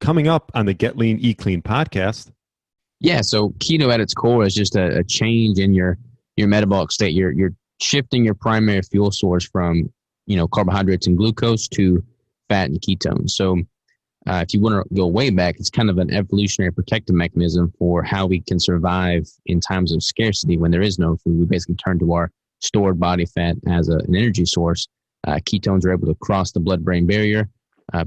Coming up on the Get Lean, Eat Clean podcast. Yeah, so keto at its core is just a change in your metabolic state. You're shifting your primary fuel source from carbohydrates and glucose to fat and ketones. So if you want to go way back, it's kind of an evolutionary protective mechanism for how we can survive in times of scarcity when there is no food. We basically turn to our stored body fat as an energy source. Ketones are able to cross the blood-brain barrier,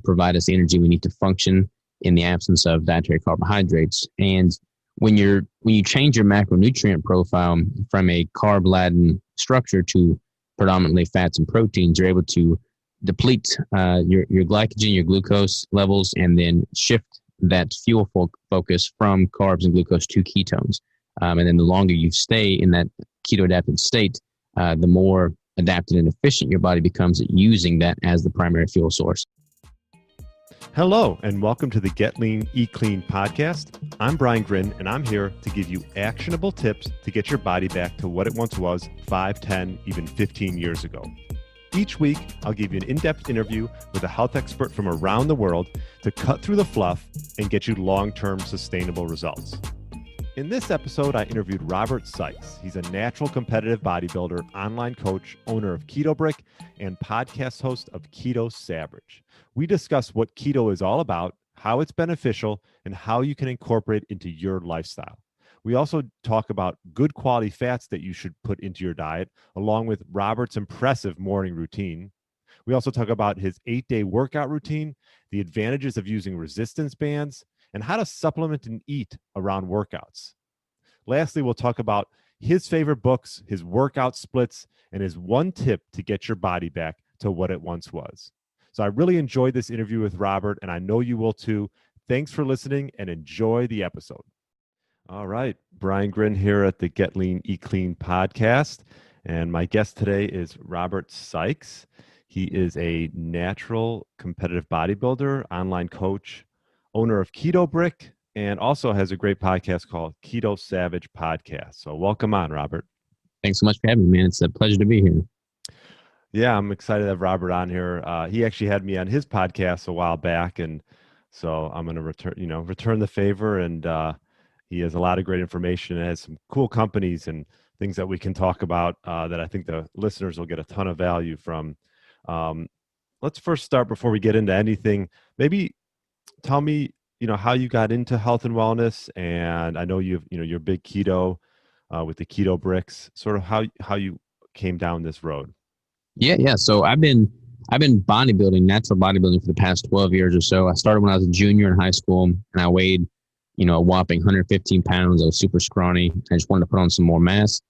provide us the energy we need to function in the absence of dietary carbohydrates. And when you change your macronutrient profile from a carb-laden structure to predominantly fats and proteins, you're able to deplete your glycogen, your glucose levels, and then shift that fuel focus from carbs and glucose to ketones. And then the longer you stay in that keto-adapted state, the more adapted and efficient your body becomes at using that as the primary fuel source. Hello, and welcome to the Get Lean, Eat Clean podcast. I'm Brian Grin, and I'm here to give you actionable tips to get your body back to what it once was 5, 10, even 15 years ago. Each week, I'll give you an in-depth interview with a health expert from around the world to cut through the fluff and get you long-term sustainable results. In this episode, I interviewed Robert Sikes. He's a natural competitive bodybuilder, online coach, owner of Keto Brick, and podcast host of Keto Savage. We discuss what keto is all about, how it's beneficial, and how you can incorporate it into your lifestyle. We also talk about good quality fats that you should put into your diet, along with Robert's impressive morning routine. We also talk about his 8-day workout routine, the advantages of using resistance bands, and how to supplement and eat around workouts. Lastly, we'll talk about his favorite books, his workout splits, and his one tip to get your body back to what it once was. So I really enjoyed this interview with Robert, and I know you will too. Thanks for listening and enjoy the episode. All right, Brian Grin here at the Get Lean, Eat Clean podcast. And my guest today is Robert Sikes. He is a natural competitive bodybuilder, online coach, owner of Keto Brick, and also has a great podcast called Keto Savage Podcast. So welcome on, Robert. Thanks so much for having me, man. It's a pleasure to be here. Yeah, I'm excited to have Robert on here. He actually had me on his podcast a while back, and so I'm going to return the favor. And he has a lot of great information and has some cool companies and things that we can talk about that I think the listeners will get a ton of value from. Let's first start before we get into anything. Maybe tell me, how you got into health and wellness, and I know you're big keto with the Keto Bricks. Sort of how you came down this road. Yeah. So I've been bodybuilding, natural bodybuilding for the past 12 years or so. I started when I was a junior in high school, and I weighed, a whopping 115 pounds. I was super scrawny. I just wanted to put on some more mass.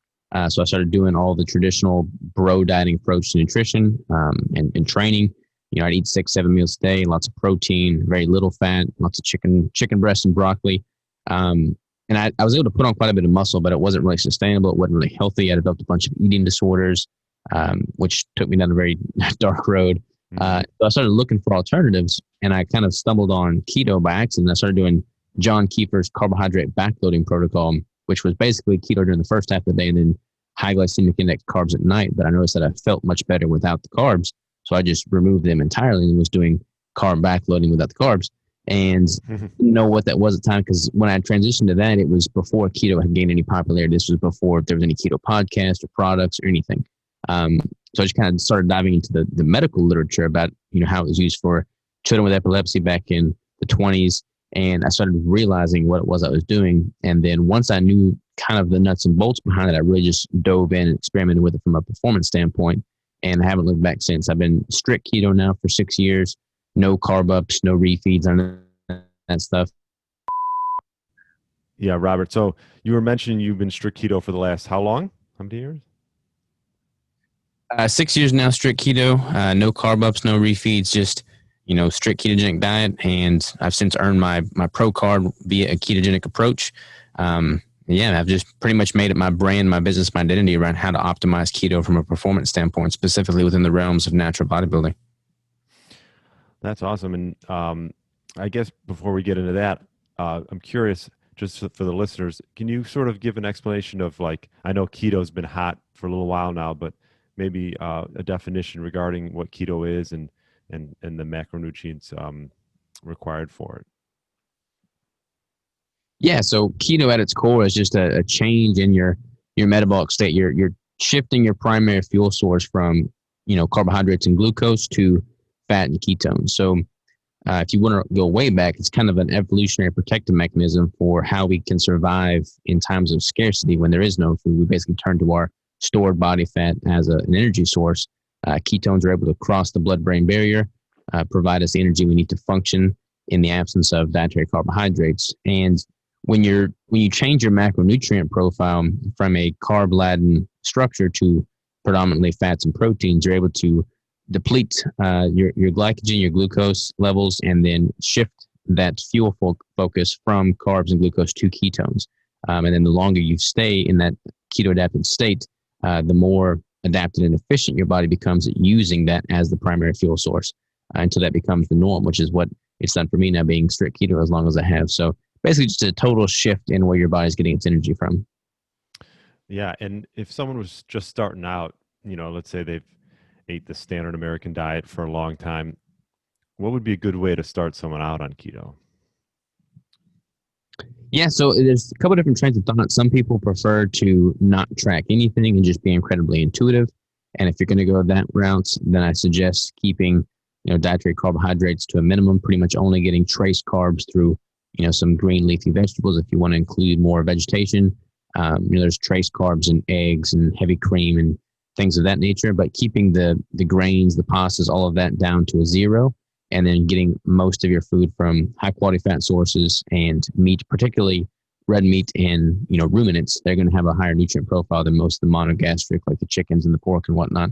So I started doing all the traditional bro dieting approach to nutrition and training. I'd eat 6-7 meals a day, lots of protein, very little fat, lots of chicken breast and broccoli. And I was able to put on quite a bit of muscle, but it wasn't really sustainable. It wasn't really healthy. I developed a bunch of eating disorders, which took me down a very dark road. So I started looking for alternatives, and I kind of stumbled on keto by accident. I started doing John Keefer's carbohydrate backloading protocol, which was basically keto during the first half of the day and then high glycemic index carbs at night. But I noticed that I felt much better without the carbs. So I just removed them entirely and was doing carb backloading without the carbs, and didn't know what that was at the time, because when I transitioned to that, it was before keto had gained any popularity. This was before there was any keto podcast or products or anything. So I just kind of started diving into the medical literature about, how it was used for children with epilepsy back in the 20s. And I started realizing what it was I was doing. And then once I knew kind of the nuts and bolts behind it, I really just dove in and experimented with it from a performance standpoint. And I haven't looked back since. I've been strict keto now for 6 years. No carb ups, no refeeds, none of that stuff. Yeah, Robert. So you were mentioning you've been strict keto for the last how long? How many years? 6 years now, strict keto. No carb ups, no refeeds, just strict ketogenic diet. And I've since earned my pro card via a ketogenic approach. I've just pretty much made it my brand, my business, my identity around how to optimize keto from a performance standpoint, specifically within the realms of natural bodybuilding. That's awesome. And I guess before we get into that, I'm curious, just for the listeners, can you sort of give an explanation of, I know keto's been hot for a little while now, but maybe a definition regarding what keto is and the macronutrients required for it? Yeah, so keto at its core is just a change in your metabolic state. You're shifting your primary fuel source from carbohydrates and glucose to fat and ketones. So if you want to go way back, it's kind of an evolutionary protective mechanism for how we can survive in times of scarcity when there is no food. We basically turn to our stored body fat as an energy source. Ketones are able to cross the blood-brain barrier, provide us the energy we need to function in the absence of dietary carbohydrates. And when you change your macronutrient profile from a carb-laden structure to predominantly fats and proteins, you're able to deplete your glycogen, your glucose levels, and then shift that fuel focus from carbs and glucose to ketones. And then the longer you stay in that keto-adapted state, the more adapted and efficient your body becomes at using that as the primary fuel source until that becomes the norm, which is what it's done for me now, being strict keto as long as I have. So basically just a total shift in where your body's getting its energy from. Yeah. And if someone was just starting out, let's say they've ate the standard American diet for a long time, what would be a good way to start someone out on keto? Yeah, so there's a couple different trains of thought. Some people prefer to not track anything and just be incredibly intuitive. And if you're going to go that route, then I suggest keeping dietary carbohydrates to a minimum, pretty much only getting trace carbs through some green leafy vegetables. If you want to include more vegetation, there's trace carbs in eggs and heavy cream and things of that nature, but keeping the grains, the pastas, all of that down to a zero, and then getting most of your food from high quality fat sources and meat, particularly red meat and ruminants. They're going to have a higher nutrient profile than most of the monogastric, like the chickens and the pork and whatnot.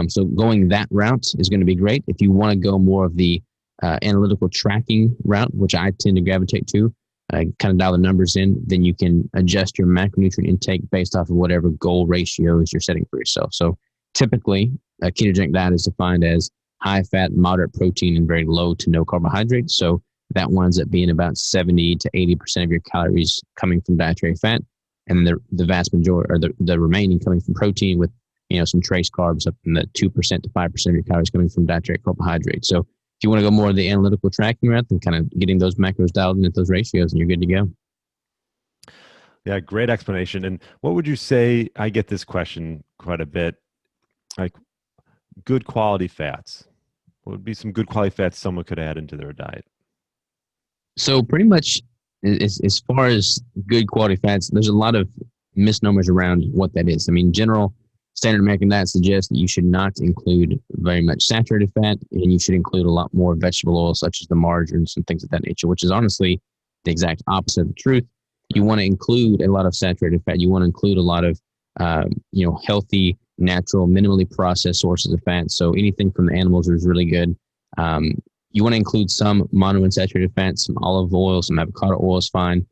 So going that route is going to be great. If you want to go more of the analytical tracking route, which I tend to gravitate to, kind of dial the numbers in, then you can adjust your macronutrient intake based off of whatever goal ratios you're setting for yourself. So typically, a ketogenic diet is defined as high fat, moderate protein, and very low to no carbohydrates. So that winds up being about 70 to 80% of your calories coming from dietary fat, and the vast majority, or the remaining, coming from protein, with some trace carbs up in the 2% to 5% of your calories coming from dietary carbohydrates. So if you want to go more of the analytical tracking route, then kind of getting those macros dialed in at those ratios, and you're good to go. Yeah, great explanation. And what would you say? I get this question quite a bit, like good quality fats. What would be some good quality fats someone could add into their diet? So pretty much as far as good quality fats, there's a lot of misnomers around what that is. I mean, general standard American diet suggests that you should not include very much saturated fat, and you should include a lot more vegetable oil, such as the margarines and things of that nature, which is honestly the exact opposite of the truth. You want to include a lot of saturated fat. You want to include a lot of, healthy, natural, minimally processed sources of fat. So anything from the animals is really good. You want to include some monounsaturated fats, some olive oil, some avocado oil is fine.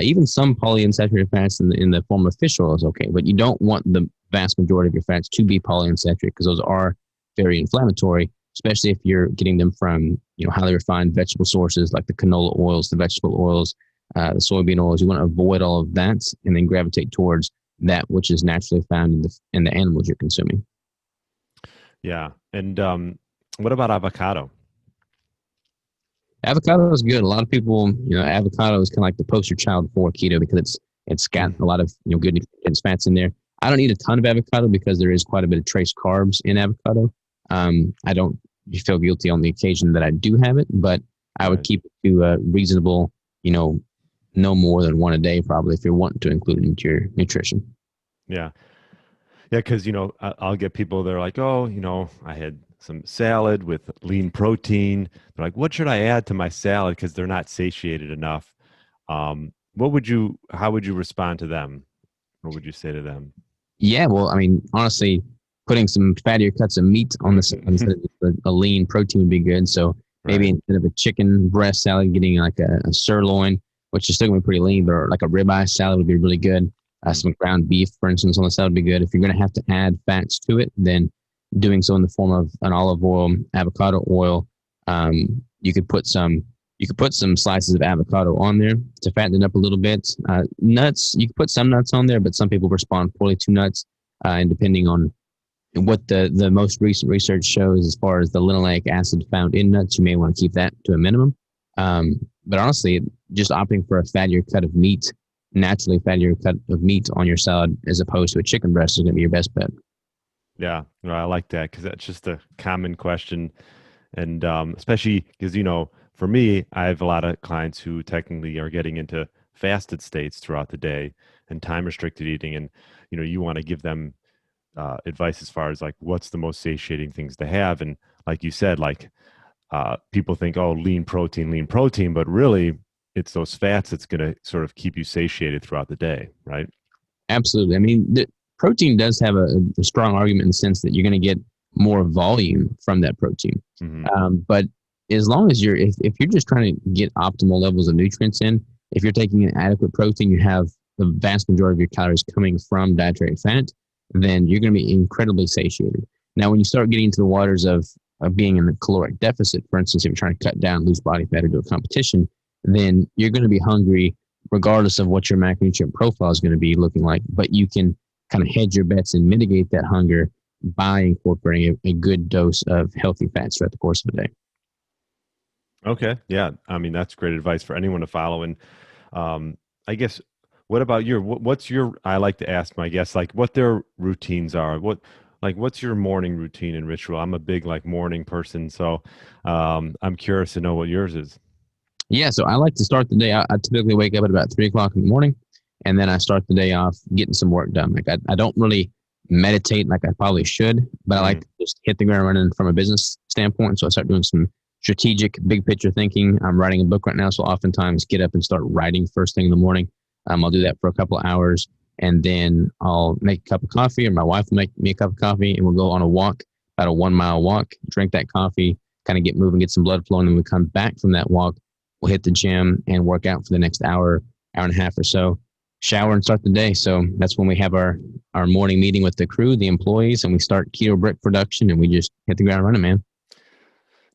Even some polyunsaturated fats in the form of fish oil is okay, but you don't want the vast majority of your fats to be polyunsaturated, because those are very inflammatory, especially if you're getting them from highly refined vegetable sources like the canola oils, the vegetable oils, the soybean oils. You want to avoid all of that and then gravitate towards that which is naturally found in the animals you're consuming. Yeah. And what about avocado? Avocado is good. A lot of people, avocado is kind of like the poster child for keto, because it's got a lot of good nutrients, fats in there. I don't eat a ton of avocado because there is quite a bit of trace carbs in avocado. I don't feel guilty on the occasion that I do have it, but I would keep it to a reasonable, no more than one a day, probably, if you're wanting to include it into your nutrition. Yeah. Yeah. Because, I'll get people, they're like, oh, I had some salad with lean protein. They're like, what should I add to my salad? Because they're not satiated enough. How would you respond to them? What would you say to them? Yeah, well, I mean, honestly, putting some fattier cuts of meat on the salad instead of a lean protein would be good. So maybe instead of a chicken breast salad, getting like a sirloin, which is still going to be pretty lean, but like a ribeye salad would be really good. Some ground beef, for instance, on the salad would be good. If you're going to have to add fats to it, then doing so in the form of an olive oil, avocado oil. You could put some slices of avocado on there to fatten it up a little bit. Nuts, you can put some nuts on there, but some people respond poorly to nuts. And depending on what the most recent research shows as far as the linoleic acid found in nuts, you may want to keep that to a minimum. But honestly, just opting for a fattier cut of meat, naturally fattier cut of meat on your salad as opposed to a chicken breast is going to be your best bet. Yeah, no, I like that because that's just a common question. And especially because, for me, I have a lot of clients who technically are getting into fasted states throughout the day and time restricted eating. And, you want to give them advice as far as like what's the most satiating things to have. And like you said, like people think, oh, lean protein, but really it's those fats that's going to sort of keep you satiated throughout the day, right? Absolutely. I mean, the protein does have a strong argument in the sense that you're going to get more volume from that protein. Hmm. But as long as if you're just trying to get optimal levels of nutrients in, if you're taking an adequate protein, you have the vast majority of your calories coming from dietary fat, then you're going to be incredibly satiated. Now, when you start getting into the waters of being in a caloric deficit, for instance, if you're trying to cut down, lose body fat or do a competition, then you're going to be hungry regardless of what your macronutrient profile is going to be looking like. But you can kind of hedge your bets and mitigate that hunger by incorporating a good dose of healthy fats throughout the course of the day. Okay. Yeah. I mean, that's great advice for anyone to follow. And I guess, what about what's your, I like to ask my guests, like what their routines are. What's your morning routine and ritual? I'm a big like morning person. So I'm curious to know what yours is. Yeah, so I like to start the day. I typically wake up at about 3 o'clock in the morning, and then I start the day off getting some work done. Like I don't really meditate like I probably should, but I like Mm, to just hit the ground running from a business standpoint. So I start doing some strategic, big picture thinking. I'm writing a book right now, so oftentimes get up and start writing first thing in the morning. I'll do that for a couple of hours, and then I'll make a cup of coffee, or my wife will make me a cup of coffee, and we'll go on a walk, about a 1 mile walk, drink that coffee, kind of get moving, get some blood flowing, and we come back from that walk. We'll hit the gym and work out for the next hour, hour and a half or so, shower and start the day. So that's when we have our morning meeting with the crew, the employees, and we start keto brick production and we just hit the ground running, man.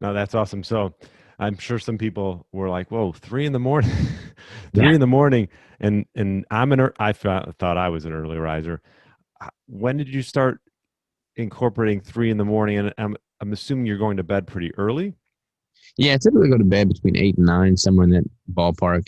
no, that's awesome. So I'm sure some people were like, whoa, 3 in the morning, Yeah. 3 in the morning. And thought I was an early riser. When did you start incorporating 3 in the morning? And I'm assuming you're going to bed pretty early. Yeah, I typically go to bed between 8 and 9, somewhere in that ballpark.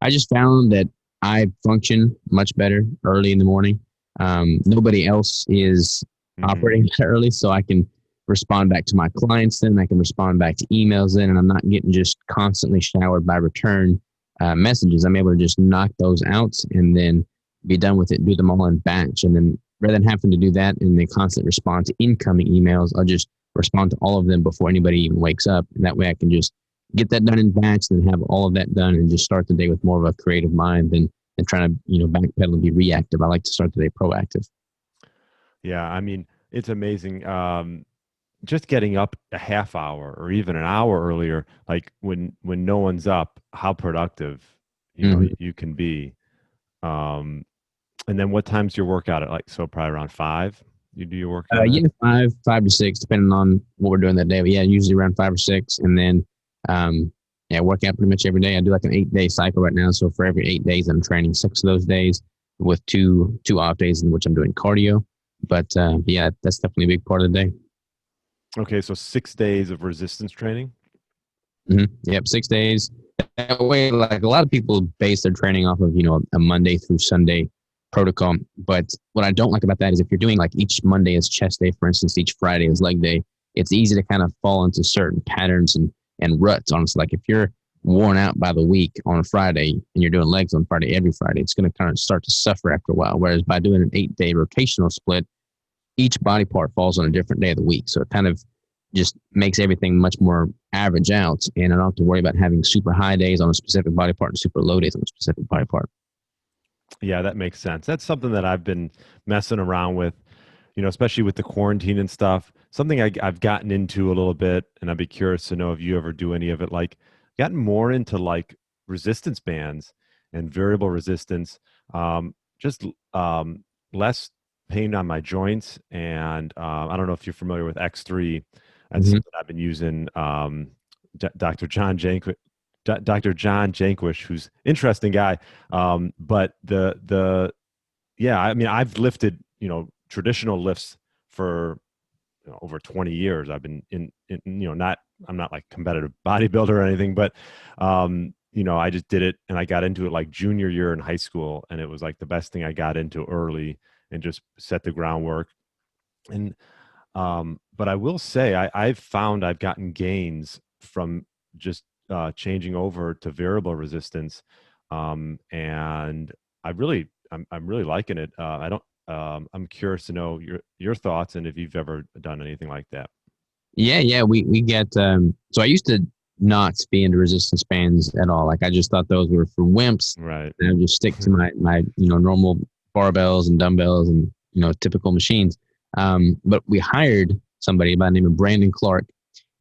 I just found that I function much better early in the morning. Nobody else is Hmm. operating that early, so I can respond back to my clients then. I can respond back to emails then, and I'm not getting just constantly showered by return messages. I'm able to just knock those out and then be done with it, do them all in batch. And then rather than having to do that and then constant respond to incoming emails, I'll just respond to all of them before anybody even wakes up. And that way I can just get that done in batch and have all of that done and just start the day with more of a creative mind than trying to, backpedal and be reactive. I like to start the day proactive. Yeah, I mean, it's amazing. Just getting up a half hour or even an hour earlier, like when no one's up, how productive, Mm-hmm. you can be. Um, and then what time's your workout at? Like, so probably around 5, you do your workout at? Yeah, five to six, depending on what we're doing that day. But yeah, usually around 5 or 6, and then yeah, work out pretty much every day. I do like an 8-day cycle right now. So for every 8 days, I'm training 6 of those days with two off days in which I'm doing cardio. But yeah, that's definitely a big part of the day. Okay, so 6 days of resistance training. Yep, 6 days. That way, like a lot of people base their training off of a Monday through Sunday protocol. But what I don't like about that is if you're doing like each Monday is chest day, for instance, each Friday is leg day, it's easy to kind of fall into certain patterns and ruts. Honestly, like if you're worn out by the week on a Friday and you're doing legs on Friday every Friday, it's going to kind of start to suffer after a while. Whereas by doing an 8-day rotational split, each body part falls on a different day of the week. So it kind of just makes everything much more average out. And I don't have to worry about having super high days on a specific body part and super low days on a specific body part. Yeah, that makes sense. That's something that I've been messing around with, especially with the quarantine and stuff. Something I've gotten into a little bit, and I'd be curious to know if you ever do any of it. Like, gotten more into like resistance bands and variable resistance, just less pain on my joints. And I don't know if you're familiar with X3. That's Mm-hmm. something I've been using. Dr. John Jank, Dr. John Jankwish, who's interesting guy. But yeah, I mean, I've lifted, traditional lifts for over 20 years. I've been in, not, I'm not like competitive bodybuilder or anything, but, I just did it, and I got into it like junior year in high school, and it was like the best thing I got into early and just set the groundwork. And but I will say I've found I've gotten gains from just changing over to variable resistance, and I'm really liking it. I don't. I'm curious to know your thoughts and if you've ever done anything like that. Yeah. We get, so I used to not be into resistance bands at all. Like I just thought those were for wimps. Right. And I would just stick to my, normal barbells and dumbbells and, typical machines. But we hired somebody by the name of Brandon Clark,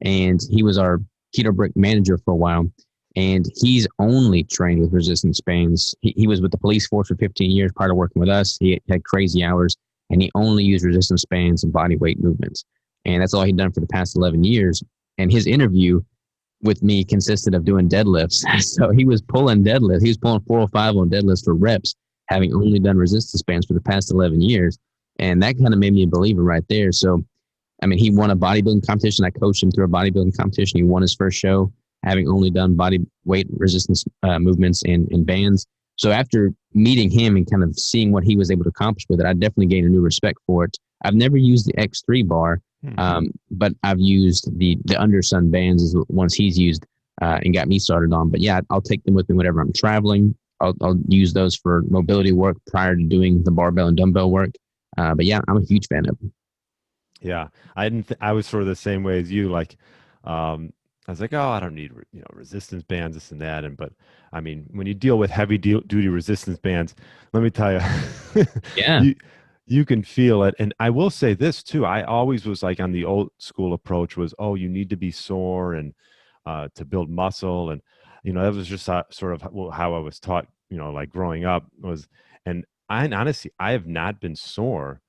and he was our Keto Brick manager for a while. And he's only trained with resistance bands. He was with the police force for 15 years prior to working with us. He had crazy hours, and he only used resistance bands and body weight movements. And that's all he'd done for the past 11 years. And his interview with me consisted of doing deadlifts. So he was pulling deadlifts. He was pulling 405 on deadlifts for reps, having only done resistance bands for the past 11 years. And that kind of made me a believer right there. So, I mean, he won a bodybuilding competition. I coached him through a bodybuilding competition. He won his first show, having only done body weight resistance movements and bands. So after meeting him and kind of seeing what he was able to accomplish with it, I definitely gained a new respect for it. I've never used the X3 bar, but I've used the Undersun bands as the ones he's used and got me started on. But yeah, I'll take them with me whenever I'm traveling. I'll use those for mobility work prior to doing the barbell and dumbbell work. But yeah, I'm a huge fan of them. Yeah, I was sort of the same way as you. Like, I was like, oh, I don't need resistance bands, this and that. But I mean, when you deal with heavy duty resistance bands, let me tell you, Yeah, you can feel it. And I will say this too. I always was like on the old school approach was, oh, you need to be sore and to build muscle, and that was just sort of how I was taught. Like growing up was, and honestly, I have not been sore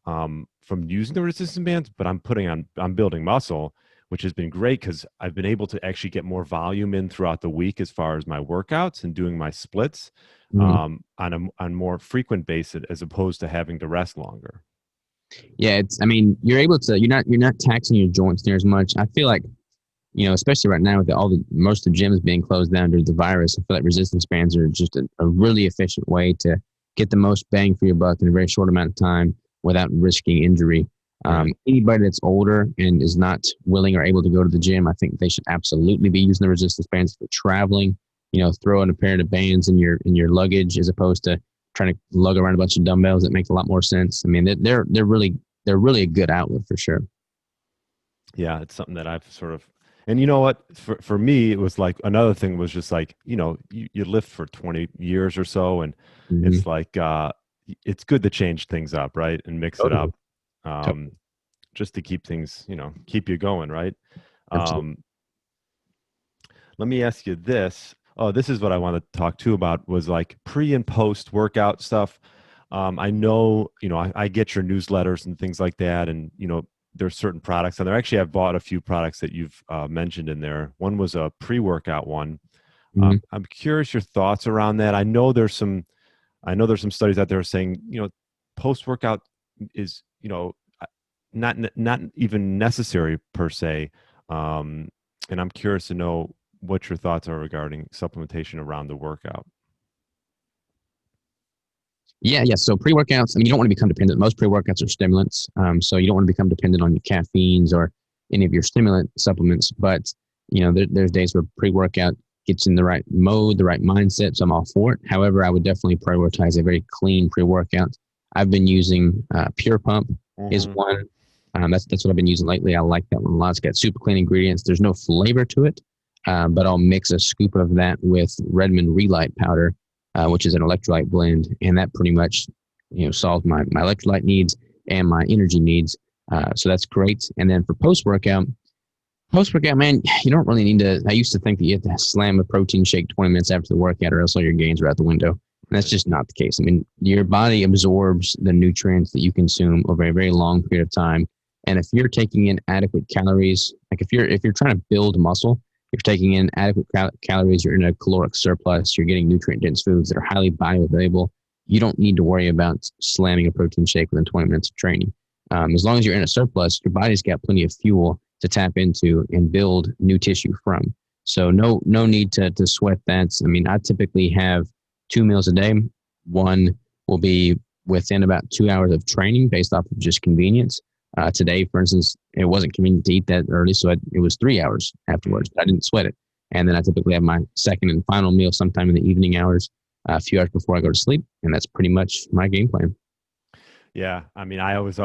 from using the resistance bands, but I'm building muscle, which has been great because I've been able to actually get more volume in throughout the week as far as my workouts and doing my splits on more frequent basis as opposed to having to rest longer. yeah. I mean, you're not taxing your joints near as much. I feel like, especially right now with most of the gyms being closed down due to the virus, I feel like resistance bands are just a really efficient way to get the most bang for your buck in a very short amount of time without risking injury. Anybody that's older and is not willing or able to go to the gym, I think they should absolutely be using the resistance bands for traveling. Throw in a pair of bands in your luggage as opposed to trying to lug around a bunch of dumbbells. It makes a lot more sense. I mean, they're really a good outlet for sure. Yeah, it's something that I've sort of, and you know what, for me, it was like another thing was just like, you lift for 20 years or so, and it's like, it's good to change things up, right? And mix it up. Just to keep things, keep you going, right? Let me ask you this. Oh, this is what I want to talk to about was like pre and post workout stuff. I know, I get your newsletters and things like that. And, there's certain products, and there actually I've bought a few products that you've mentioned in there. One was a pre-workout one. I'm curious your thoughts around that. I know there's some studies out there saying, post-workout is, not even necessary per se. And I'm curious to know what your thoughts are regarding supplementation around the workout. Yeah. So pre-workouts, I mean, you don't want to become dependent. Most pre-workouts are stimulants. So you don't want to become dependent on your caffeines or any of your stimulant supplements. But, there's days where pre-workout gets in the right mode, the right mindset. So I'm all for it. However, I would definitely prioritize a very clean pre-workout. I've been using Pure Pump is one. That's what I've been using lately. I like that one a lot. It's got super clean ingredients. There's no flavor to it, but I'll mix a scoop of that with Redmond Relight powder, which is an electrolyte blend, and that pretty much, solves my electrolyte needs and my energy needs. So that's great. And then for post-workout, man, you don't really need to. I used to think that you have to slam a protein shake 20 minutes after the workout, or else all your gains are out the window. And that's just not the case. I mean, your body absorbs the nutrients that you consume over a very long period of time. And if you're taking in adequate calories, like if you're trying to build muscle, you're taking in adequate calories, you're in a caloric surplus, you're getting nutrient-dense foods that are highly bioavailable, you don't need to worry about slamming a protein shake within 20 minutes of training. As long as you're in a surplus, your body's got plenty of fuel to tap into and build new tissue from. So no need to sweat that. I mean, I typically have 2 meals a day. One will be within about 2 hours of training based off of just convenience. Today, for instance, it wasn't convenient to eat that early, so it was 3 hours afterwards. I didn't sweat it. And then I typically have my second and final meal sometime in the evening hours, a few hours before I go to sleep. And that's pretty much my game plan. Yeah. I mean, I always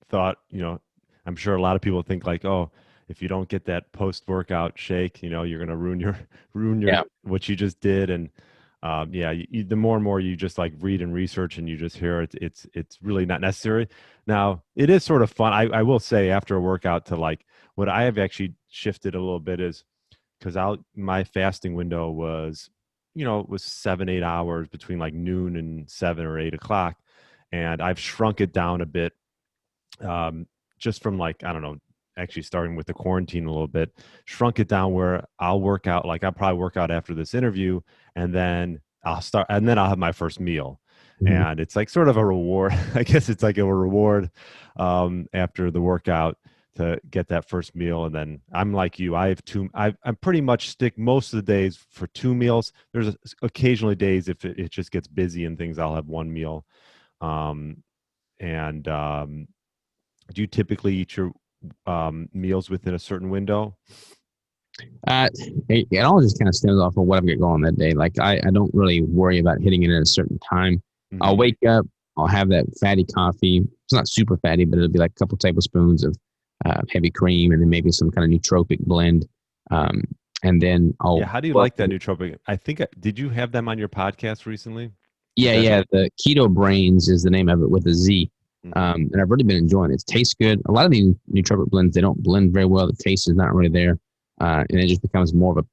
thought, I'm sure a lot of people think like, oh, if you don't get that post-workout shake, you're going to ruin your Yeah. what you just did. And the more and more you just like read and research and you just hear it's really not necessary. Now, it is sort of fun. I will say after a workout to like what I have actually shifted a little bit is because my fasting window was, was 7-8 hours between like noon and 7 or 8 o'clock. And I've shrunk it down a bit, just from like, I don't know, actually starting with the quarantine a little bit, shrunk it down where I'll work out, like I'll probably work out after this interview and then I'll have my first meal. Mhm. And it's like sort of a reward. I guess it's like a reward after the workout to get that first meal. And then I'm like you, I pretty much stick most of the days for 2 meals. There's occasionally days if it just gets busy and things, I'll have one meal. And do you typically eat your meals within a certain window? It all just kind of stems off of what I've got going on that day. Like I don't really worry about hitting it at a certain time. I'll Mhm. wake up, I'll have that fatty coffee. It's not super fatty, but it'll be like a couple tablespoons of heavy cream and then maybe some kind of nootropic blend. And then I'll Yeah, how do you like that nootropic? I think did you have them on your podcast recently? Is that yeah, the Keto Brains is the name of it with a Z. Mhm. And I've really been enjoying it. It tastes good. A lot of these nootropic blends, they don't blend very well. The taste is not really there. And it just becomes more of a,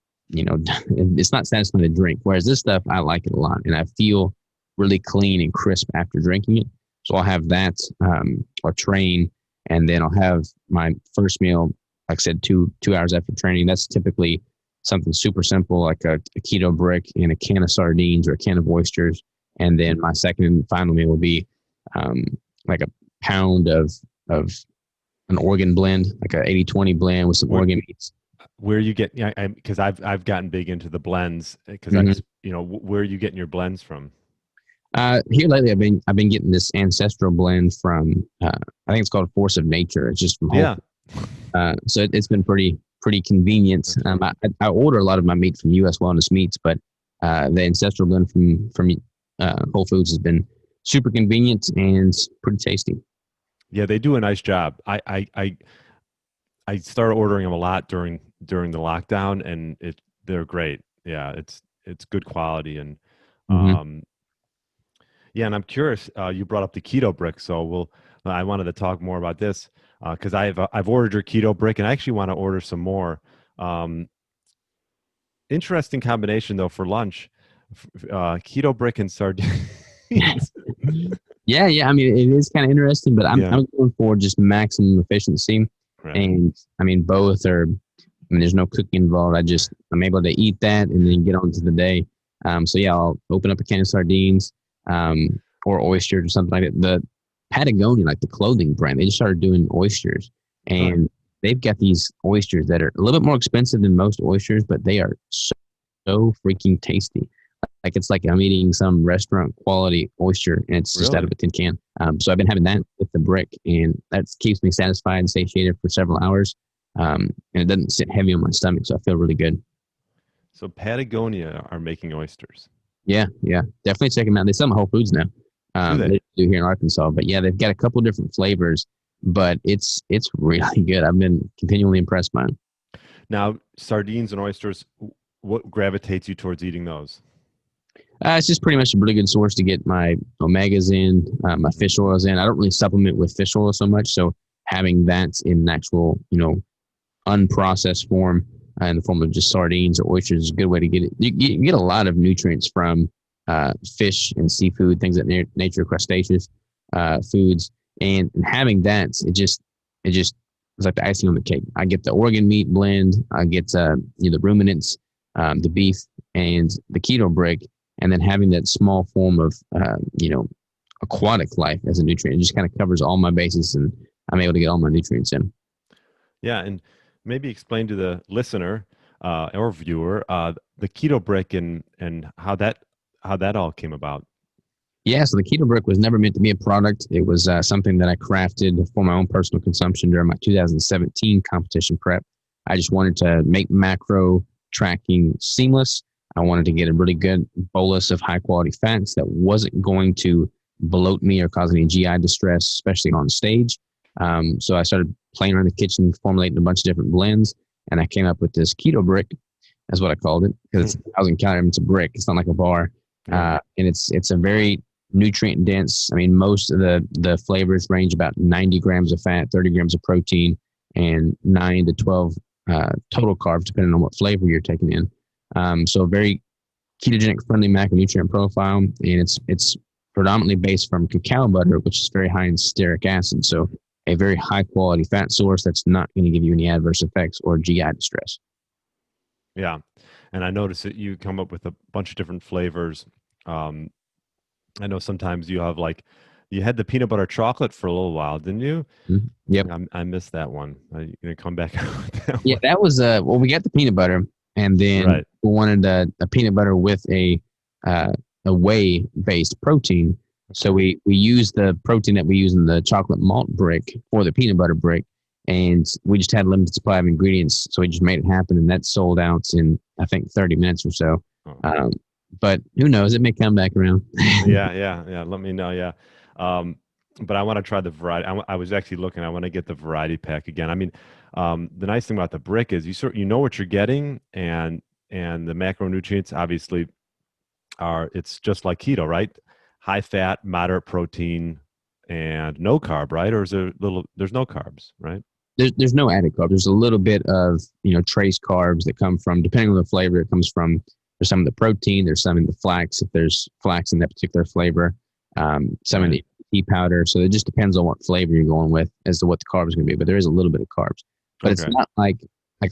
it's not satisfying to drink. Whereas this stuff, I like it a lot. And I feel really clean and crisp after drinking it. So I'll have that or train. And then I'll have my first meal, like I said, 2 hours after training. That's typically something super simple, like a keto brick and a can of sardines or a can of oysters. And then my second and final meal will be like a pound of an organ blend, like a 80-20 blend with some organ meats. Where you get, yeah, because I've gotten big into the blends because Mhm. where are you getting your blends from? Here lately, I've been getting this ancestral blend from I think it's called Force of Nature. It's just from Whole Yeah. Foods. So it's been pretty convenient. I order a lot of my meat from U.S. Wellness Meats, but the ancestral blend from Whole Foods has been super convenient and pretty tasty. Yeah, they do a nice job. I started ordering them a lot during the lockdown, and they're great. Yeah, it's good quality, and Hmm. um, yeah, and I'm curious. You brought up the keto brick, so I wanted to talk more about this because I've ordered your keto brick, and I actually want to order some more. Um, Interesting combination though for lunch, keto brick and sardines. Yeah. I mean, it is kind of interesting, but Yeah, I'm going for just maximum efficiency, right. and I mean both are. I mean, there's no cooking involved. I'm able to eat that and then get on to the day. So yeah, I'll open up a can of sardines, or oysters or something like that. The Patagonia, like the clothing brand, they just started doing oysters, Huh. and they've got these oysters that are a little bit more expensive than most oysters, but they are so freaking tasty. Like it's like I'm eating some restaurant quality oyster, and it's just out of Really? a tin can. So I've been having that with the brick, and that keeps me satisfied and satiated for several hours. And it doesn't sit heavy on my stomach, so I feel really good. So Patagonia are making oysters. Yeah, definitely check them out. They sell them at Whole Foods now. Do they? They do here in Arkansas, but yeah, they've got a couple different flavors, but it's really good. I've been continually impressed by them. Now, sardines and oysters, what gravitates you towards eating those? It's just pretty much a really good source to get my omegas in, my fish oils in. I don't really supplement with fish oil so much, so having that in an actual, unprocessed form in the form of just sardines or oysters is a good way to get it. You get a lot of nutrients from fish and seafood, things that nature, crustaceous foods, and having that, it just is like the icing on the cake. I get the organ meat blend, I get the ruminants, the beef, and the keto brick, and then having that small form of aquatic life as a nutrient. It just kind of covers all my bases, and I'm able to get all my nutrients in. Yeah, and maybe explain to the listener or viewer, the keto brick and how that all came about. Yeah, so the keto brick was never meant to be a product. It was something that I crafted for my own personal consumption during my 2017 competition prep. I just wanted to make macro tracking seamless. I wanted to get a really good bolus of high quality fats that wasn't going to bloat me or cause any GI distress, especially on stage. So I started playing around the kitchen, formulating a bunch of different blends, and I came up with this keto brick. That's what I called it because it's 1,000 calories. It's a brick. It's not like a bar, Yeah. and it's a very nutrient dense. I mean, most of the flavors range about 90 grams of fat, 30 grams of protein, and 9 to 12 total carbs, depending on what flavor you're taking in. So a very ketogenic friendly macronutrient profile, and it's predominantly based from cacao butter, which is very high in stearic acid. So a very high quality fat source that's not going to give you any adverse effects or GI distress. Yeah. And I noticed that you come up with a bunch of different flavors. Um, I know sometimes you have you had the peanut butter chocolate for a little while, didn't you? Mhm. Yep. I missed that one. Are you gonna come back out with that Yeah, one? that was well, we got the peanut butter, and then Right. we wanted a peanut butter with uh, a whey based protein. So Okay. we used the protein that we use in the chocolate malt brick for the peanut butter brick, and we just had a limited supply of ingredients, so we just made it happen, and that sold out in I think 30 minutes or so. Oh. Um, but who knows? It may come back around. Yeah, yeah, yeah. Let me know. Yeah. Um, but I want to try the variety. I was actually looking. I want to get the variety pack again. I mean, the nice thing about the brick is you know what you're getting, and the macronutrients obviously are. It's just like keto, right? High fat, moderate protein, and no carb, right? Or is there little? There's no carbs, right? There's no added carb. There's a little bit of trace carbs that come from depending on the flavor. It comes from there's some of the protein. There's some in the flax if there's flax in that particular flavor. Some in Right. the tea powder. So it just depends on what flavor you're going with as to what the carb is going to be. But there is a little bit of carbs. But it's Okay. not like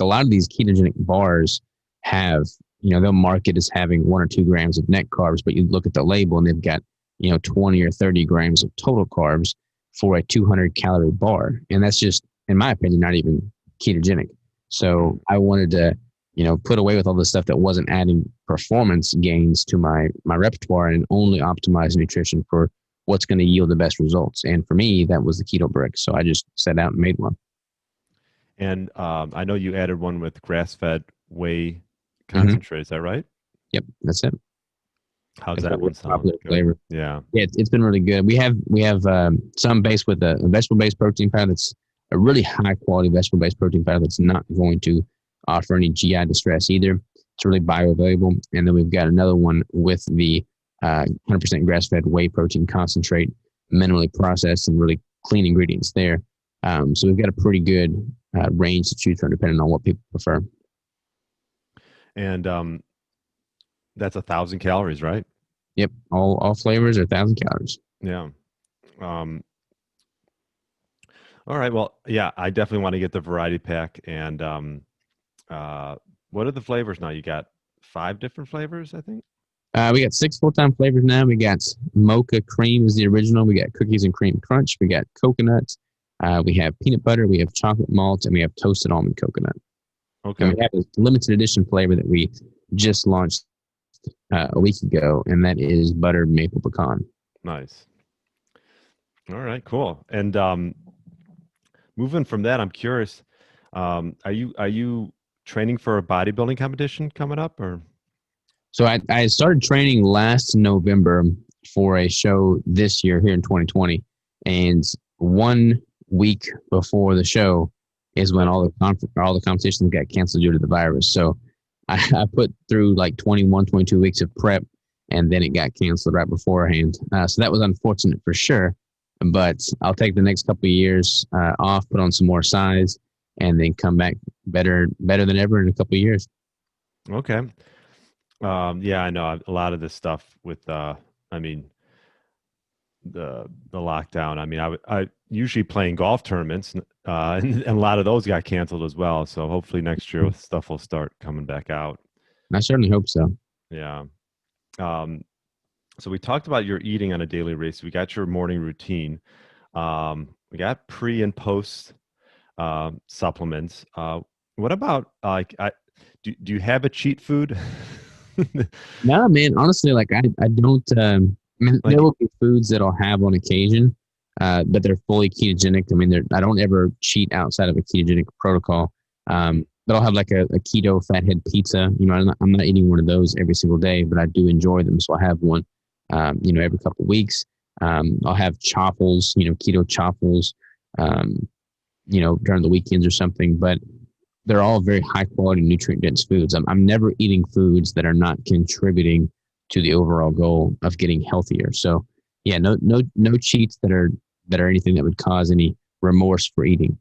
a lot of these ketogenic bars have. They'll mark it as having 1 or 2 grams of net carbs, but you look at the label and they've got 20 or 30 grams of total carbs for a 200 calorie bar, and that's just in my opinion, not even ketogenic. So I wanted to, put away with all the stuff that wasn't adding performance gains to my repertoire and only optimize nutrition for what's going to yield the best results. And for me, that was the keto brick. So I just set out and made one. And I know you added one with grass-fed whey Mm-hmm. concentrate. Is that right? Yep, that's it. How's It's a that really one sound? popular Good. flavor. Yeah. Yeah, it's been really good. We have some based with a vegetable based protein powder that's a really high quality vegetable based protein powder that's not going to offer any GI distress either. It's really bioavailable. And then we've got another one with the 100% grass fed whey protein concentrate, minimally processed and really clean ingredients there. So we've got a pretty good range to choose from depending on what people prefer. And that's 1,000 calories, right? Yep, all flavors are 1,000 calories. Yeah. Um, all right. Well, yeah, I definitely want to get the variety pack. And uh, what are the flavors now? You got 5 different flavors, I think. We got 6 full-time flavors now. We got mocha cream is the original. We got cookies and cream crunch. We got coconut. We have peanut butter. We have chocolate malt, and we have toasted almond coconut. And Okay. we have a limited edition flavor that we just launched a week ago, and that is buttered maple pecan. Nice. All right. Cool. And moving from that, I'm curious. Are you training for a bodybuilding competition coming up, or? So I started training last November for a show this year here in 2020, and 1 week before the show is when all the competitions got canceled due to the virus. So I put through like 21, 22 weeks of prep, and then it got canceled right beforehand. So that was unfortunate for sure. But I'll take the next couple of years off, put on some more size, and then come back better than ever in a couple of years. Okay. Yeah, I know a lot of this stuff with I mean the lockdown. I mean, I usually playing golf tournaments, and a lot of those got canceled as well. So hopefully next year stuff will start coming back out. I certainly hope so. Yeah. Um, so we talked about your eating on a daily basis. We got your morning routine. We got pre and post supplements. What about do you have a cheat food? No, man, honestly, like I don't, I mean, Like, there will be foods that I'll have on occasion, but they're fully ketogenic. I mean, I don't ever cheat outside of a ketogenic protocol. But I'll have like a keto fathead pizza. You know, I'm not eating one of those every single day, but I do enjoy them. So I have one, you know, every couple of weeks. I'll have chaffles, you know, keto chaffles, you know, during the weekends or something, but they're all very high quality, nutrient dense foods. I'm never eating foods that are not contributing to the overall goal of getting healthier. So yeah, no cheats that are anything that would cause any remorse for eating.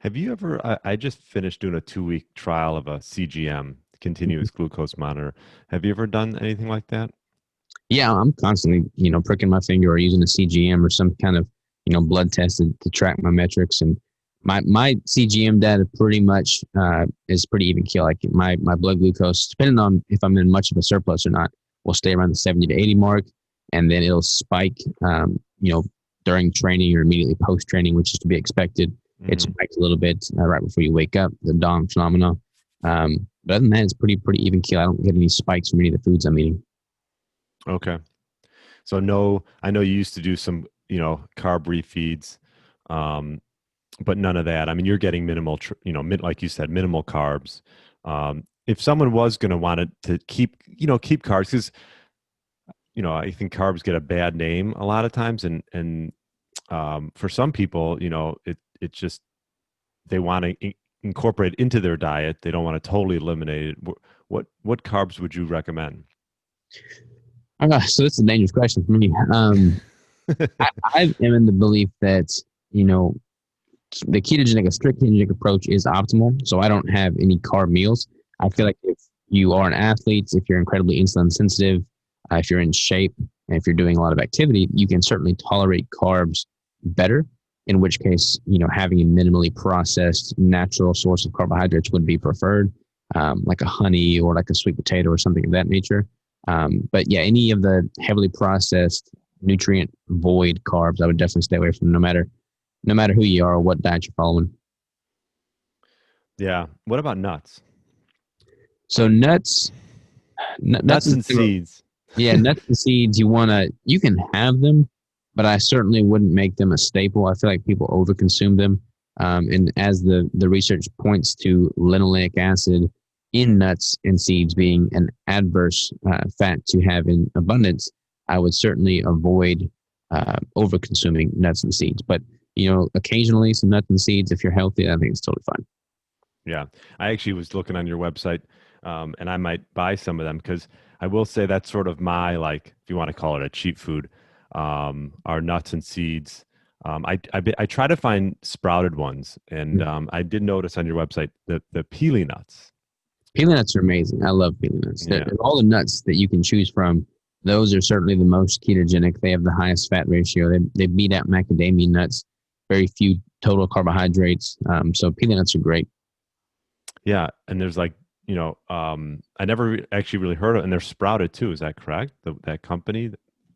have you ever? I just finished doing a 2-week trial of a CGM, continuous glucose monitor. Have you ever done anything like that? Yeah, I'm constantly, you know, pricking my finger or using a CGM or some kind of, you know, blood test to track my metrics. And my CGM data pretty much is pretty even keel. Like my blood glucose, depending on if I'm in much of a surplus or not, will stay around the 70 to 80 mark, and then it'll spike, you know, during training or immediately post training, which is to be expected. It spikes a little bit right before you wake up, the dawn phenomenon. But other than that, it's pretty even keel. I don't get any spikes from any of the foods I'm eating. Okay. So no, I know you used to do some, carb refeeds, but none of that. I mean, you're getting minimal, like you said, minimal carbs. If someone was going to want it to keep carbs, because, I think carbs get a bad name a lot of times. And for some people, it just, they want to incorporate into their diet. They don't want to totally eliminate it. What carbs would you recommend? So this is a dangerous question for me. I am in the belief that, you know, the a strict ketogenic approach is optimal. So I don't have any carb meals. I feel like if you are an athlete, if you're incredibly insulin sensitive, if you're in shape, and if you're doing a lot of activity, you can certainly tolerate carbs better. In which case, having a minimally processed natural source of carbohydrates would be preferred, like a honey or like a sweet potato or something of that nature. But yeah, any of the heavily processed nutrient void carbs, I would definitely stay away from, no matter who you are or what diet you're following. Yeah. What about nuts? So nuts And seeds. yeah, nuts and seeds, you can have them, but I certainly wouldn't make them a staple. I feel like people overconsume them. And as the research points to, linoleic acid in nuts and seeds being an adverse fat to have in abundance, I would certainly avoid over-consuming nuts and seeds. But, occasionally some nuts and seeds, if you're healthy, I think it's totally fine. Yeah. I actually was looking on your website, and I might buy some of them, because I will say that's sort of my, like, if you want to call it a cheat food, are nuts and seeds. I try to find sprouted ones, and I did notice on your website the peely nuts. Peely nuts are amazing. I love peely nuts. Yeah. All the nuts that you can choose from, those are certainly the most ketogenic. They have the highest fat ratio. They beat out macadamia nuts. Very few total carbohydrates. So peely nuts are great. Yeah, and there's like, I never actually really heard of, and they're sprouted too. Is that correct? That company?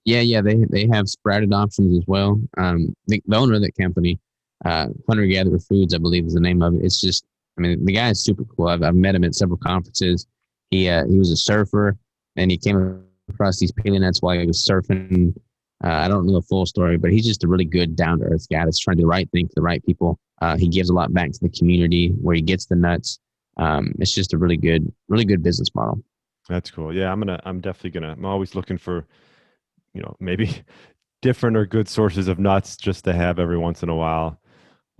Yeah. They have sprouted options as well. The owner of that company, Hunter Gatherer Foods, I believe is the name of it. It's just, I mean, the guy is super cool. I've met him at several conferences. He was a surfer, and he came across these peely nuts while he was surfing. I don't know the full story, but he's just a really good, down to earth guy that's trying to do the right thing for the right people. He gives a lot back to the community where he gets the nuts. It's just a really good business model. That's cool. Yeah, I'm always looking for, maybe different or good sources of nuts just to have every once in a while.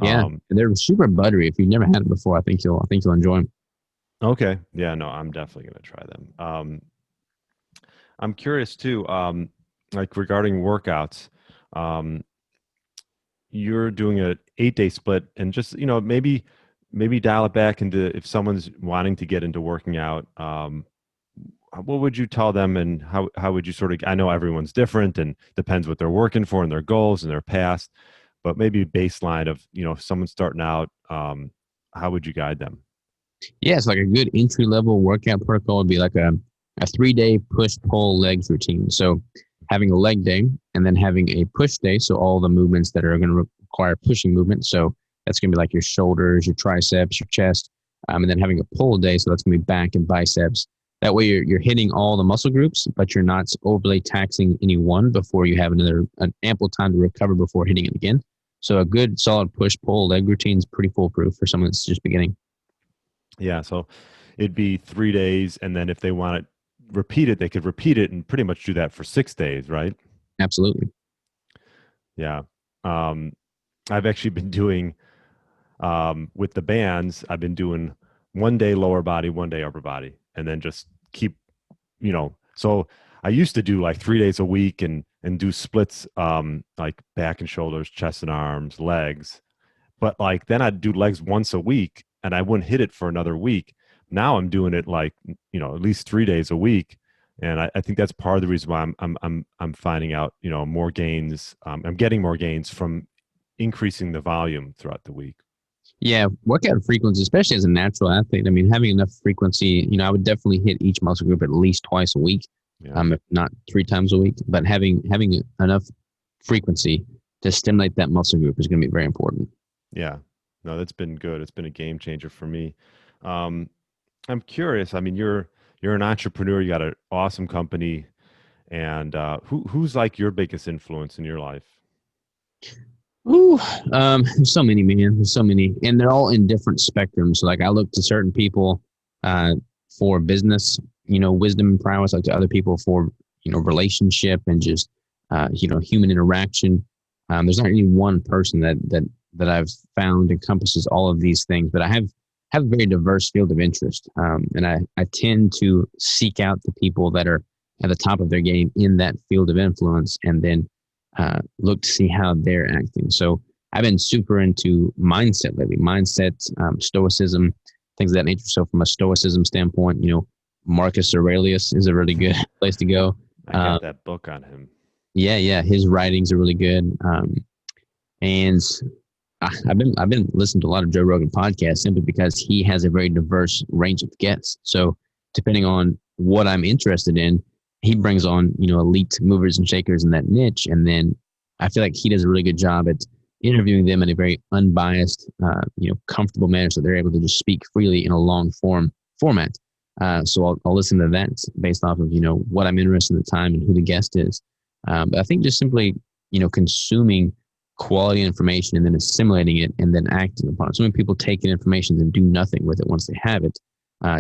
Yeah, they're super buttery. If you've never had it before, I think you'll enjoy them. Okay. Yeah, no, I'm definitely going to try them. I'm curious too, like regarding workouts, you're doing a 8-day split, and just, maybe dial it back into, if someone's wanting to get into working out, what would you tell them, and how would you sort of, I know everyone's different and depends what they're working for and their goals and their past, but maybe baseline of, if someone's starting out, how would you guide them? Yeah, it's like a good entry level workout protocol would be like a 3-day push pull legs routine. So having a leg day and then having a push day. So all the movements that are going to require pushing movement. So that's going to be like your shoulders, your triceps, your chest. and then having a pull day. So that's going to be back and biceps. That way you're hitting all the muscle groups, but you're not overly taxing any one before you have an ample time to recover before hitting it again. So a good solid push-pull leg routine is pretty foolproof for someone that's just beginning. Yeah. So it'd be 3 days. And then if they want to repeat it, they could repeat it and pretty much do that for 6 days, right? Absolutely. Yeah. I've actually been doing, with the bands, I've been doing 1 day lower body, 1 day upper body, and then just keep, so I used to do like 3 days a week and do splits, like back and shoulders, chest and arms, legs. But like then I'd do legs once a week and I wouldn't hit it for another week. Now I'm doing it like, at least 3 days a week. And I think that's part of the reason why I'm finding out, more gains. I'm getting more gains from increasing the volume throughout the week. Yeah, workout frequency, especially as a natural athlete. I mean, having enough frequency, I would definitely hit each muscle group at least twice a week, Yeah. if not 3 times a week. But having enough frequency to stimulate that muscle group is going to be very important. Yeah. No, that's been good. It's been a game changer for me. I'm curious. I mean, you're an entrepreneur. You got an awesome company, and who's like your biggest influence in your life? Ooh, there's so many, man. There's so many, and they're all in different spectrums. Like I look to certain people for business, wisdom and prowess. Like to other people for relationship and just human interaction. There's not any one person that I've found encompasses all of these things, but I have a very diverse field of interest, and I tend to seek out the people that are at the top of their game in that field of influence, and then look to see how they're acting. So I've been super into mindset lately, stoicism, things of that nature. So from a stoicism standpoint, Marcus Aurelius is a really good place to go. I got that book on him. Yeah. His writings are really good. And I've been listening to a lot of Joe Rogan podcasts simply because he has a very diverse range of guests. So depending on what I'm interested in, he brings on, elite movers and shakers in that niche. And then I feel like he does a really good job at interviewing them in a very unbiased, comfortable manner. So they're able to just speak freely in a long format. So I'll listen to that based off of, what I'm interested in at the time and who the guest is. But I think just simply, consuming quality information and then assimilating it and then acting upon it. So many people take in information and do nothing with it once they have it.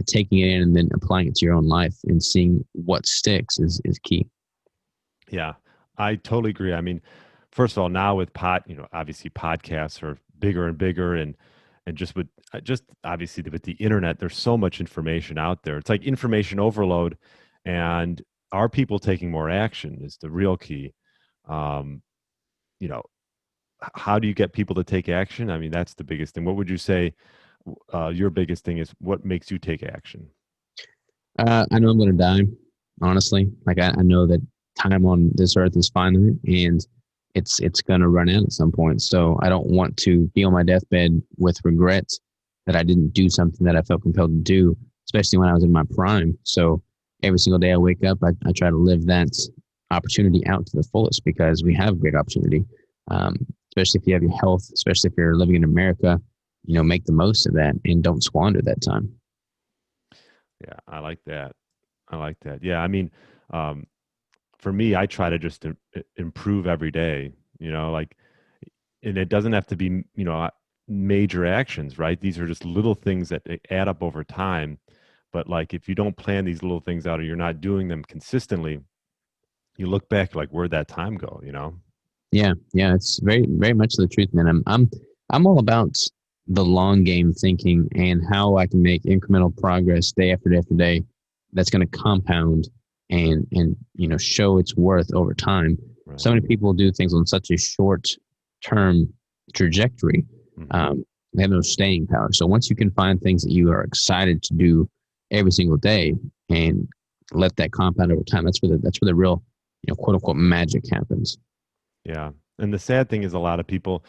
Taking it in and then applying it to your own life and seeing what sticks is key. Yeah, I totally agree. I mean, first of all, now with obviously podcasts are bigger and bigger, and just obviously with the internet, there's so much information out there. It's like information overload, and are people taking more action is the real key. How do you get people to take action? I mean, that's the biggest thing. What would you say your biggest thing is? What makes you take action? I know I'm going to die, honestly. Like I know that time on this earth is finite and it's going to run out at some point. So I don't want to be on my deathbed with regret that I didn't do something that I felt compelled to do, especially when I was in my prime. So every single day I wake up, I try to live that opportunity out to the fullest because we have great opportunity, especially if you have your health, especially if you're living in America. Make the most of that and don't squander that time. Yeah, I like that. Yeah, I mean, for me, I try to just improve every day, and it doesn't have to be, major actions, right? These are just little things that add up over time. But like, if you don't plan these little things out or you're not doing them consistently, you look back like, where'd that time go, Yeah. It's very, very much the truth, man. I'm all about the long game thinking and how I can make incremental progress day after day after day that's going to compound and show its worth over time. Right. So many people do things on such a short term trajectory. Mm-hmm. They have no staying power. So once you can find things that you are excited to do every single day and let that compound over time, that's where the real, quote unquote magic happens. Yeah. And the sad thing is a lot of people,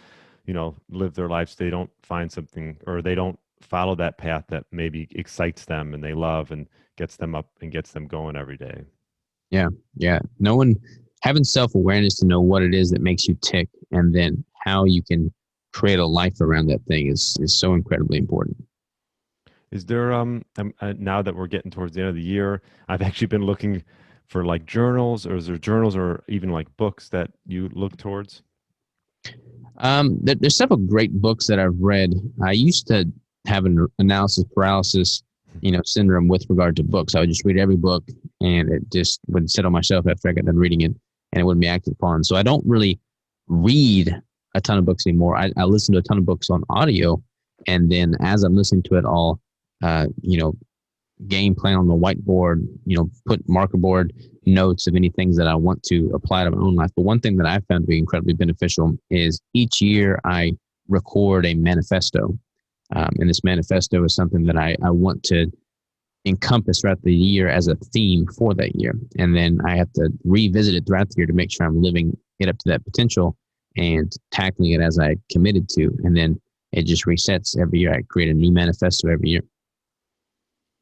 live their lives. They don't find something, or they don't follow that path that maybe excites them and they love and gets them up and gets them going every day. Yeah. No one having self-awareness to know what it is that makes you tick and then how you can create a life around that thing is so incredibly important. Is there now that we're getting towards the end of the year, I've actually been looking for like journals, or is there journals or even like books that you look towards? There's several great books that I've read. I used to have an analysis paralysis, syndrome with regard to books. I would just read every book, and it just would sit on my shelf after I got done reading it, and it wouldn't be acted upon. So I don't really read a ton of books anymore. I listen to a ton of books on audio, and then as I'm listening to it all, game plan on the whiteboard, put marker board notes of any things that I want to apply to my own life. But one thing that I found to be incredibly beneficial is each year I record a manifesto. And this manifesto is something that I want to encompass throughout the year as a theme for that year. And then I have to revisit it throughout the year to make sure I'm living it up to that potential and tackling it as I committed to. And then it just resets every year. I create a new manifesto every year.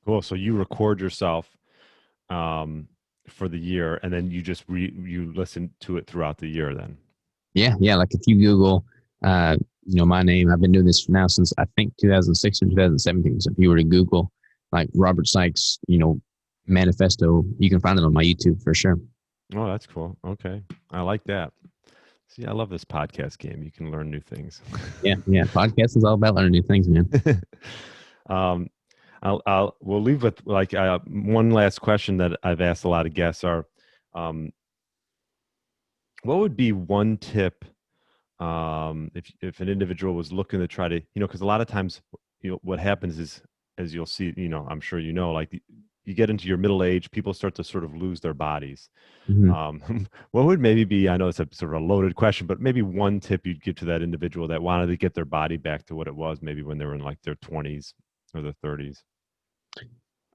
Cool. So you record yourself for the year, and then you just you listen to it throughout the year then. Yeah. Like if you Google, my name, I've been doing this now since I think 2006 or 2017. So if you were to Google like Robert Sikes, manifesto, you can find it on my YouTube for sure. Oh, that's cool. Okay. I like that. See, I love this podcast game. You can learn new things. Yeah. Podcast is all about learning new things, man. We'll leave with like one last question that I've asked a lot of guests are, what would be one tip if an individual was looking to try to, because a lot of times, what happens is, as you'll see, I'm sure like you get into your middle age, people start to sort of lose their bodies. Mm-hmm. What would maybe be, I know it's a sort of a loaded question, but maybe one tip you'd give to that individual that wanted to get their body back to what it was, maybe when they were in like their 20s or their 30s?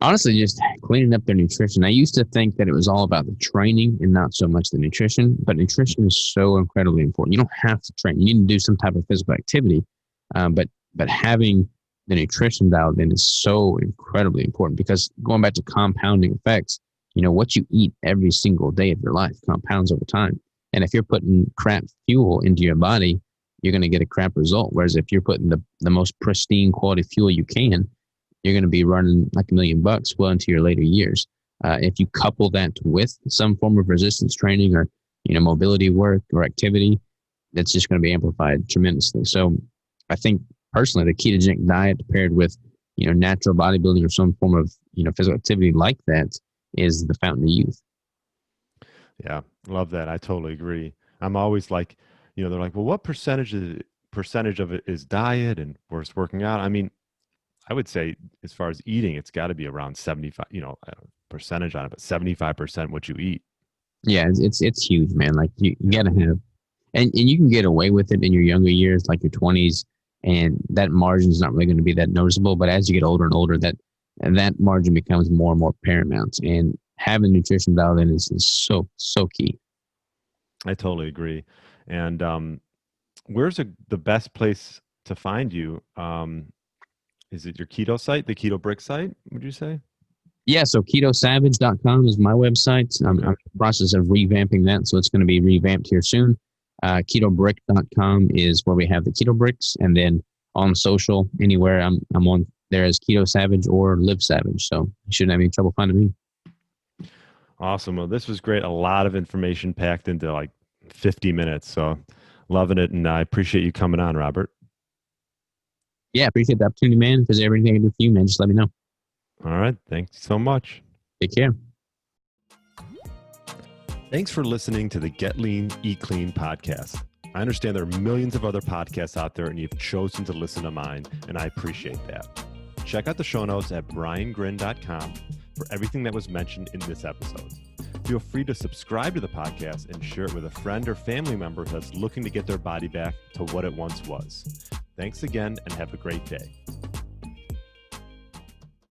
Honestly, just cleaning up their nutrition. I used to think that it was all about the training and not so much the nutrition, but nutrition is so incredibly important. You don't have to train. You need to do some type of physical activity, but having the nutrition dialed in is so incredibly important, because going back to compounding effects, what you eat every single day of your life compounds over time. And if you're putting crap fuel into your body, you're going to get a crap result. Whereas if you're putting the most pristine quality fuel you can, you're going to be running like $1 million well into your later years. If you couple that with some form of resistance training or, mobility work or activity, that's just going to be amplified tremendously. So I think personally, the ketogenic diet paired with, natural bodybuilding or some form of, physical activity like that is the fountain of youth. Yeah. Love that. I totally agree. I'm always like, they're like, well, what percentage of it is diet and versus working out? I mean, I would say as far as eating, it's got to be around 75, percentage on it, but 75% what you eat. Yeah, it's huge, man. Like you gotta have, and you can get away with it in your younger years, like your 20s, and that margin is not really going to be that noticeable. But as you get older and older, that margin becomes more and more paramount. And having nutrition dialed in is so key. I totally agree. And where's the best place to find you? Is it your keto site, the Keto Brick site, would you say? Yeah, so ketosavage.com is my website. I'm in the process of revamping that, so it's going to be revamped here soon. Ketobrick.com is where we have the Keto Bricks, and then on social, anywhere I'm on there as Keto Savage or Live Savage, so you shouldn't have any trouble finding me. Awesome. Well, this was great. A lot of information packed into like 50 minutes, so loving it, and I appreciate you coming on, Robert. Yeah, appreciate the opportunity, man. If there's everything I can do for you, man, just let me know. All right. Thanks so much. Take care. Thanks for listening to the Get Lean, Eat Clean podcast. I understand there are millions of other podcasts out there, and you've chosen to listen to mine, and I appreciate that. Check out the show notes at briangrin.com for everything that was mentioned in this episode. Feel free to subscribe to the podcast and share it with a friend or family member that's looking to get their body back to what it once was. Thanks again, and have a great day.